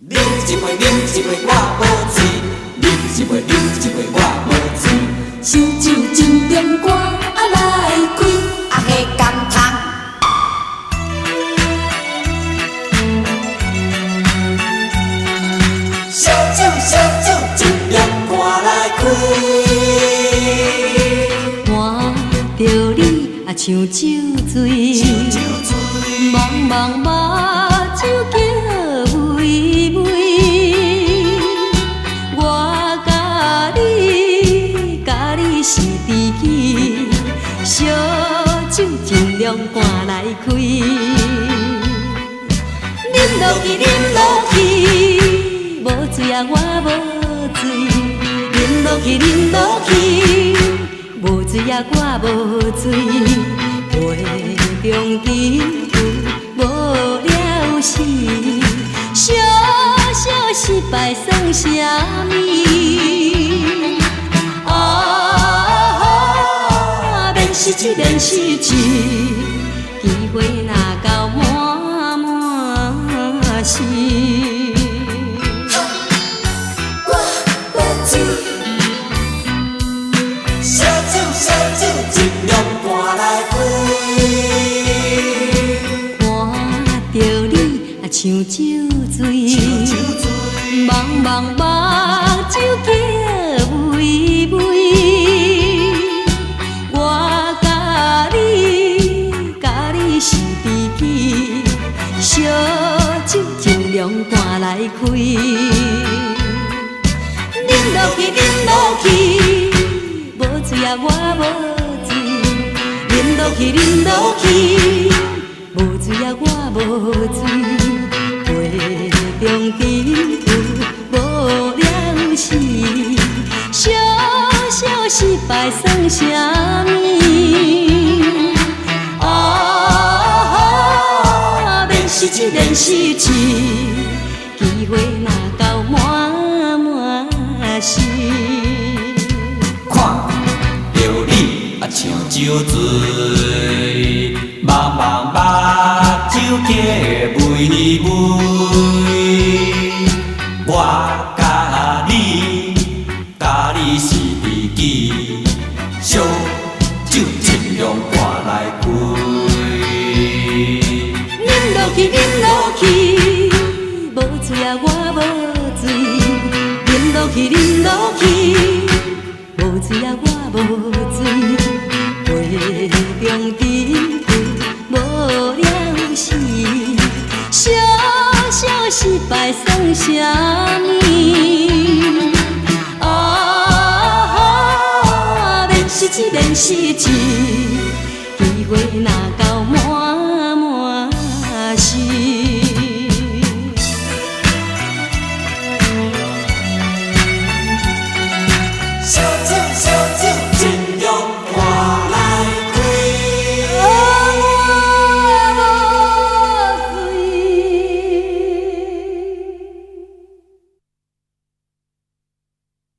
啉一杯，啉一杯，我无醉；啉一杯，啉一杯，我无醉。烧酒真点歌来开，啊下甘汤。烧酒，一点歌来开。看着你啊，像酒醉，茫茫目睭叫微微。我甲你是知己，烧酒尽量赶来开。啉落去，啉落去，无醉啊，我无醉。啉落去，啉落去，无醉啊，我无醉。杯中饮无了时，小小失败算啥物？免失志，免失志，机会若到满满是。我无醉，烧酒，一两歌来开。看着你啊，像酒醉，茫茫目睭叫微微。我甲你是知己，烧酒尽量赶来开。啉落去，啉落去，无醉啊，我无醉。啉落去，啉落去，无醉啊，我无醉。杯中饮无了时，小小失败算啥物？免失志，免失志，机会若到满满是。看着你啊，像酒醉，茫茫目睭叫微微。我甲你是知己，烧酒尽量赶来开。啉落去，啉落去，无醉啊，我无醉。啉落去，啉落去，无醉啊，我无醉。杯中饮无了时，小小失败算啥物？免失志，免失志，机会若到满